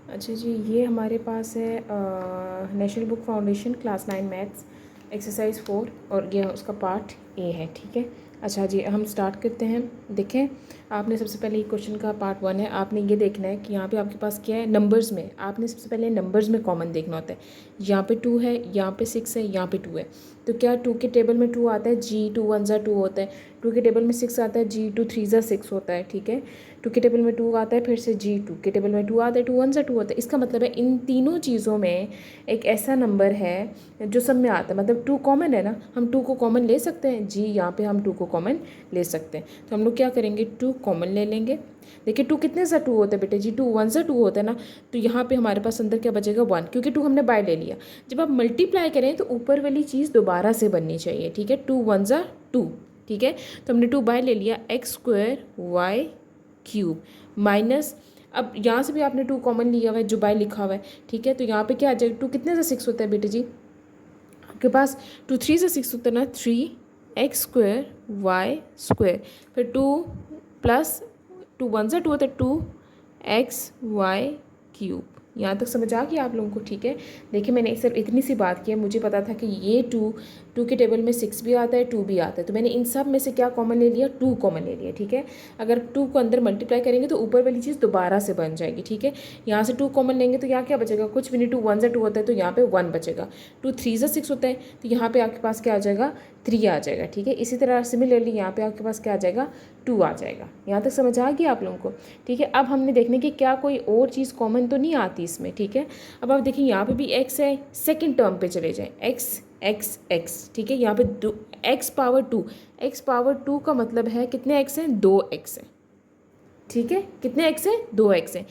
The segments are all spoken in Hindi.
अच्छा जी, ये हमारे पास है national book foundation class 9 maths exercise 4 और ये उसका पार्ट ए है। ठीक है, अच्छा जी हम स्टार्ट करते हैं। देखें, आपने सबसे पहले ये क्वेश्चन का पार्ट 1 है, आपने ये देखना है कि यहाँ पे आपके पास क्या है, नंबर्स में आपने सबसे पहले नंबर्स में कॉमन देखना होता है। यहाँ पे 2 है, यहाँ पे 6 है, यहाँ पे 2 है। तो क्या 2 के टेबल में 2 आता है, जी 2 1 ज़ा 2 होता है। 2 के टेबल में 6 आता है, जी 2 3 ज़ा 6 होता है। ठीक है, 2 के टेबल में 2 आता है, फिर से जी 2 के टेबल में 2 आता है, 2 1 ज़ा 2 होता है। इसका मतलब है इन तीनों चीज़ों में एक ऐसा नंबर है जो सब में आता है, मतलब 2 कॉमन है ना, हम 2 को कॉमन ले सकते हैं जी, यहाँ पे हम 2 को कॉमन ले सकते हैं। तो हम लोग क्या करेंगे, 2 कॉमन ले लेंगे। देखिए 2 कितने सा 2 होता है बेटे जी, 2 1 सा 2 होता है ना। तो यहाँ पे हमारे पास अंदर क्या बचेगा, 1, क्योंकि 2 हमने बाय ले लिया। जब आप मल्टीप्लाई करें तो ऊपर वाली चीज़ दोबारा से बननी चाहिए। ठीक है, 2 1 ज़ा 2। ठीक है, तो हमने 2 बाय ले लिया, X square Y cube minus, अब यहाँ से भी आपने 2 कॉमन लिया हुआ है जो बाय लिखा हुआ है। ठीक है, तो यहाँ पे क्या आ जाएगा, 2 कितने से 6 होता है बेटे जी, आपके पास 2 3 से 6 होता है ना, 3 एक्स स्क्वायर वाई स्क्वायर, फिर 2 प्लस 2 1 से 2 होता है, 2 एक्स वाई क्यूब। यहाँ तक समझ आ गया आप लोगों को। ठीक है, देखिए मैंने सिर्फ इतनी सी बात की है, मुझे पता था कि ये 2 के टेबल में 6 भी आता है, 2 भी आता है, तो मैंने इन सब में से क्या कॉमन ले लिया, 2 कॉमन ले लिया। ठीक है, अगर 2 को अंदर मल्टीप्लाई करेंगे तो ऊपर वाली चीज़ दोबारा से बन जाएगी। ठीक है, यहाँ से 2 कॉमन लेंगे तो यहाँ क्या बचेगा, कुछ भी नहीं, 2 1 से 2 होता है तो यहाँ पे 1 बचेगा। 2 3 से 6 होता है तो यहाँ पे आपके पास क्या आ जाएगा, 3 आ जाएगा। ठीक है, इसी तरह सिमिलरली यहाँ पे आपके पास क्या आ जाएगा, 2 आ जाएगा। यहाँ तक समझ आ गया आप लोगों को। ठीक है, अब हमने देखने की क्या कोई और चीज़ कॉमन तो नहीं आती इसमें। ठीक है, अब आप देखिए यहाँ पे भी x है, सेकंड टर्म पे चले जाएं, x x x। ठीक है, यहाँ पे x पावर 2, x पावर 2 का मतलब है कितने x हैं, 2x हैं। ठीक है, कितने x हैं, 2x हैं,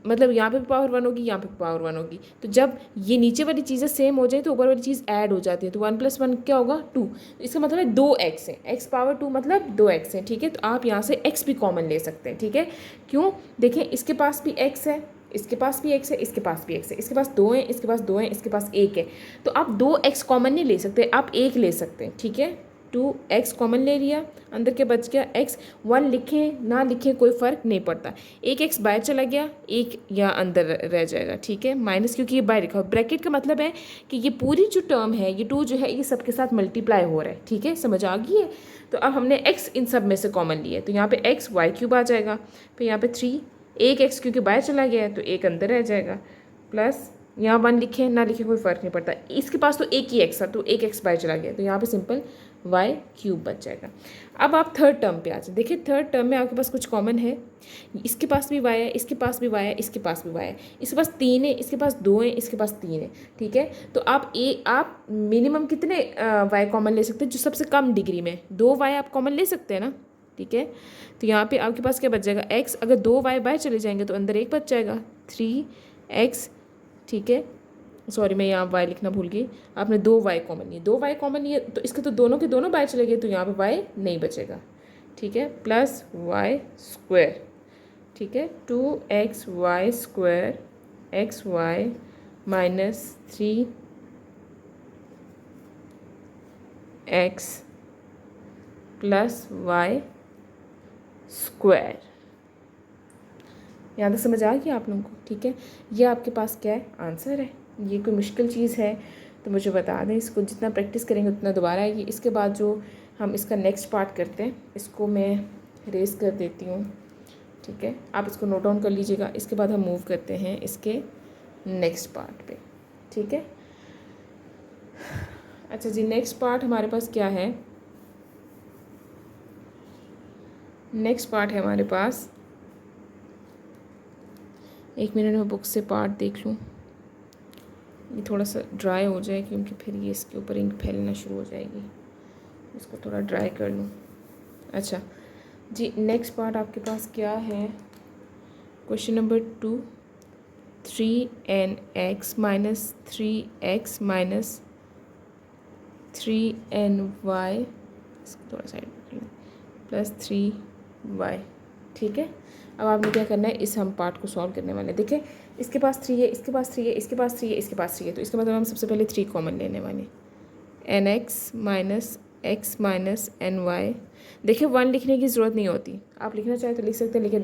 मतलब यहाँ पे भी पावर 1 होगी, यहाँ पे भी पावर 1 होगी। तो जब ये नीचे वाली चीज़ें सेम हो जाए तो ऊपर वाली चीज़ ऐड हो जाती है, तो 1 + 1 क्या होगा, 2। इसका मतलब है 2x है, x पावर 2 मतलब 2x है। ठीक है, तो आप यहाँ से x भी कॉमन ले सकते हैं। ठीक है, क्यों, देखें इसके पास भी x है, इसके पास भी x है, इसके पास भी x है, इसके पास 2 हैं, इसके पास 2 हैं, इसके पास 1 है। तो आप 2x कॉमन नहीं ले सकते, आप 1 ले सकते हैं। ठीक है, 2x कॉमन ले लिया, अंदर के बच गया x। 1 लिखें ना लिखें कोई फ़र्क नहीं पड़ता, एक x बाहर चला गया, एक यहाँ अंदर रह जाएगा। ठीक है, माइनस क्योंकि ये बाहर लिखा हुआ, ब्रैकेट का मतलब है कि ये पूरी जो टर्म है, ये 2 जो है ये सबके साथ मल्टीप्लाई हो रहा है। ठीक है, समझ आ गई है। तो अब हमने x इन सब में से कॉमन लिया है, तो यहाँ पे x वाई क्यूब आ जाएगा, फिर यहाँ पे 3, एक x क्योंकि बाहर चला गया है तो एक अंदर रह जाएगा, प्लस यहाँ 1 लिखे ना लिखे कोई फ़र्क नहीं पड़ता, इसके पास तो एक ही x था तो एक x बाहर चला गया, तो यहाँ पे सिंपल वाई क्यूब बच जाएगा। अब आप थर्ड टर्म पे आ जाए, देखिए थर्ड टर्म में आपके पास कुछ कॉमन है, इसके पास भी वाई है, इसके पास भी वाई है, इसके पास भी वाई है, इसके पास 3 है, इसके पास 2 है, इसके पास 3 है। ठीक है, तो आप मिनिमम कितने वाई कॉमन ले सकते हैं, जो सबसे कम डिग्री में 2 वाई आप कॉमन ले सकते हैं ना। ठीक है, तो यहाँ पे आपके पास क्या बच जाएगा, x, अगर 2 वाई बाहर चले जाएंगे तो अंदर एक बच जाएगा, 3x। ठीक है, सॉरी मैं यहाँ y लिखना भूल गई, आपने 2 वाई कॉमन लिए, 2 वाई कॉमन लिए तो इसके तो दोनों के दोनों बाहर चले गए, तो यहाँ पे y नहीं बचेगा। ठीक है, प्लस वाई स्क्वायर। ठीक है, 2x Y square X Y minus 3x plus Y square. यहाँ तक समझ आ गया आप लोगों को। ठीक है, ये आपके पास क्या है, आंसर है। ये कोई मुश्किल चीज़ है तो मुझे बता दें, इसको जितना प्रैक्टिस करेंगे उतना दोबारा आएगी। इसके बाद जो हम इसका नेक्स्ट पार्ट करते हैं, इसको मैं रेस कर देती हूँ। ठीक है, आप इसको नोट डाउन कर लीजिएगा, इसके बाद हम मूव करते हैं इसके नेक्स्ट पार्ट पे। ठीक है, अच्छा जी, नेक्स्ट पार्ट हमारे पास क्या है, नेक्स्ट पार्ट है हमारे पास, एक मिनट में बुक से पार्ट देख लूँ, ये थोड़ा सा ड्राई हो जाए क्योंकि फिर ये इसके ऊपर इंक फैलना शुरू हो जाएगी, इसको थोड़ा ड्राई कर लूँ। अच्छा जी, नेक्स्ट पार्ट आपके पास क्या है, question number 2, 3nx minus 3x minus 3ny, इसको थोड़ा साइड कर लें, प्लस 3y। ठीक है, अब आपने क्या करना है, इस हम पार्ट को सॉल्व करने वाले हैं। देखिए इसके पास 3 है, इसके पास 3 है, इसके पास 3 है, इसके पास 3 है, तो इसका मतलब हम सबसे पहले 3 कॉमन लेने वाले, nx minus x minus ny। देखिए 1 लिखने की ज़रूरत नहीं होती, आप लिखना चाहे तो लिख सकते हैं, लेकिन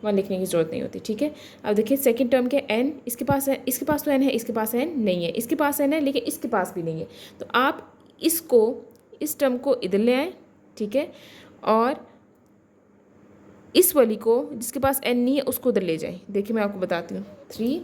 1 लिखने की ज़रूरत नहीं होती, ठीक है। अब देखिए सेकंड टर्म के n, इसके पास है, इसके पास तो n है, इसके पास n नहीं है, इसके पास n है लेकिन इसके पास भी नहीं है। तो आप इसको, इस टर्म को इधर ले आएँ, ठीक है, और इस वाली को जिसके पास n नहीं है उसको उधर ले जाएं। देखिए मैं आपको बताती हूँ, 3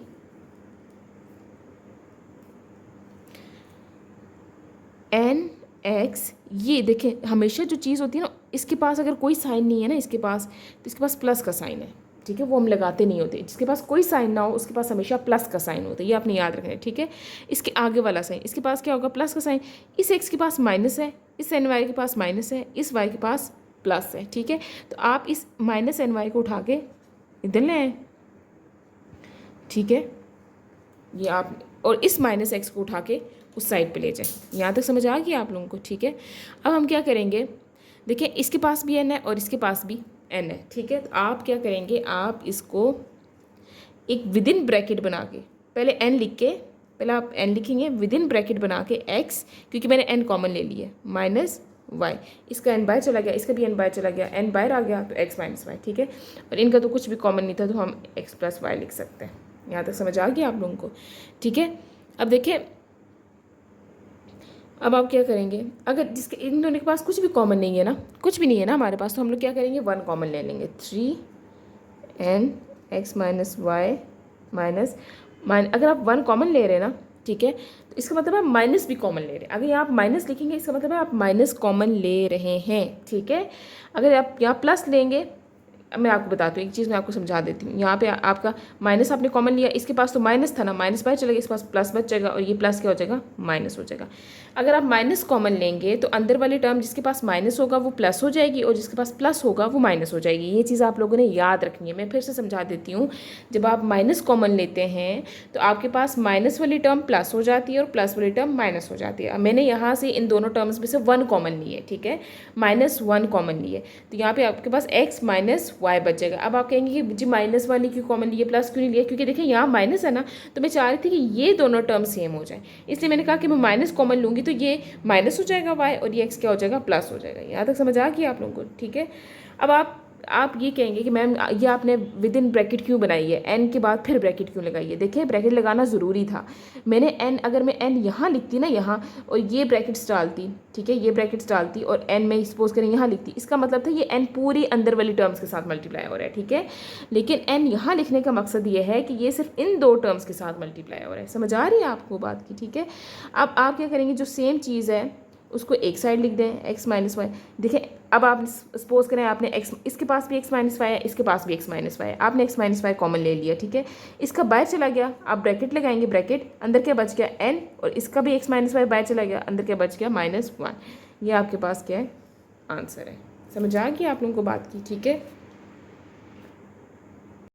nx, ये देखें हमेशा जो चीज़ होती है ना, इसके पास अगर कोई साइन नहीं है ना इसके पास, तो इसके पास प्लस का साइन है, ठीक है, वो हम लगाते नहीं होते। जिसके पास कोई साइन ना हो उसके पास हमेशा प्लस का साइन होता है, ये आपने याद रखना है, ठीक है। इसके आगे वाला साइन, इसके पास क्या होगा, प्लस का साइन। इस x के पास माइनस है, इस ny के पास माइनस है, इस y के पास प्लस है, ठीक है। तो आप इस माइनस ny को उठा के इधर ले आए, ठीक है, ये आप, और इस माइनस x को उठा के उस साइड पे ले जाए। यहाँ तक समझ आ गया आप लोगों को, ठीक है। अब हम क्या करेंगे, देखिए इसके पास भी n है और इसके पास भी n है, ठीक है। तो आप क्या करेंगे, आप इसको एक विद इन ब्रैकेट बना के, पहले n लिख के, पहले आप n लिखेंगे विद इन ब्रैकेट बना के x, क्योंकि मैंने n कॉमन ले लिया, माइनस y, इसका n बाहर चला गया, इसका भी n बाहर चला गया, n बाहर आ गया तो x माइनस y, ठीक है। और इनका तो कुछ भी कॉमन नहीं था तो हम x प्लस y लिख सकते हैं। यहाँ तक समझ आ गया आप लोगों को, ठीक है। अब देखिए, अब आप क्या करेंगे, अगर जिसके इन दोनों के पास कुछ भी कॉमन नहीं है ना, कुछ भी नहीं है ना हमारे पास, तो हम लोग क्या करेंगे, 1 कॉमन ले लेंगे, 3nx माइनस वाई माइनस अगर आप 1 कॉमन ले रहे हैं ना, ठीक है, तो इसका मतलब आप माइनस भी कॉमन ले रहे हैं। अगर यहाँ आप माइनस लिखेंगे इसका मतलब है आप माइनस कॉमन ले रहे हैं, ठीक है। अगर आप यहाँ प्लस लेंगे, मैं आपको बताती हूँ एक चीज़, मैं आपको समझा देती हूँ। यहाँ पे आपका माइनस आपने कॉमन लिया, इसके पास तो माइनस था ना, माइनस बाहर चलेगा, इसके पास प्लस बच जाएगा और ये प्लस क्या हो जाएगा, माइनस हो जाएगा। अगर आप माइनस कॉमन लेंगे तो अंदर वाली टर्म जिसके पास माइनस होगा वो प्लस हो जाएगी और जिसके पास प्लस होगा वो माइनस हो जाएगी। ये चीज़ आप लोगों ने याद रखनी है। मैं फिर से समझा देती हूँ, जब आप माइनस कॉमन लेते हैं तो आपके पास माइनस वाली टर्म प्लस हो जाती है और प्लस वाली टर्म माइनस हो जाती है। मैंने यहाँ से इन दोनों टर्म्स में से 1 कॉमन ली है, ठीक है, -1 कॉमन ली है, तो यहाँ पे आपके पास x माइनस वाई बच जाएगा। अब आप कहेंगे कि जी माइनस वाली क्यों कॉमन लिए, प्लस क्यों नहीं लिया, क्योंकि देखिए यहाँ माइनस है ना, तो मैं चाह रही थी कि ये दोनों टर्म सेम हो जाए, इसलिए मैंने कहा कि मैं माइनस कॉमन लूँगी तो ये माइनस हो जाएगा y और ये x क्या हो जाएगा, प्लस हो जाएगा। यहाँ तक समझ आ गया आप लोगों को, ठीक है। अब आप ये कहेंगे कि मैम ये आपने विद इन ब्रैकेट क्यों बनाई है, n के बाद फिर ब्रैकेट क्यों लगाई है। देखिए ब्रैकेट लगाना ज़रूरी था। मैंने n, अगर मैं n यहाँ लिखती ना, यहाँ, और ये ब्रैकेट्स डालती, ठीक है, ये ब्रैकेट्स डालती और n में सपोज करें यहाँ लिखती, इसका मतलब था ये n पूरी अंदर वाली टर्म्स के साथ मल्टीप्लाई हो रहा है, ठीक है। लेकिन n यहाँ लिखने का मकसद ये है कि ये सिर्फ इन 2 टर्म्स के साथ मल्टीप्लाई हो रहा है। समझ आ रही है आपको बात की, ठीक है। अब आप क्या करेंगे, जो सेम चीज़ है उसको एक साइड लिख दें, x माइनस वाई। देखिए अब आप सपोज करें आपने x, इसके पास भी x माइनस वाई है, इसके पास भी x माइनस वाई है, आपने x माइनस वाई कॉमन ले लिया, ठीक है। इसका बाहर चला गया, आप ब्रैकेट लगाएंगे, ब्रैकेट अंदर क्या बच गया n, और इसका भी x माइनस वाई बाहर चला गया, अंदर क्या बच गया -1। ये आपके पास क्या है, आंसर है। समझ आ गई आप लोगों को बात की, ठीक है।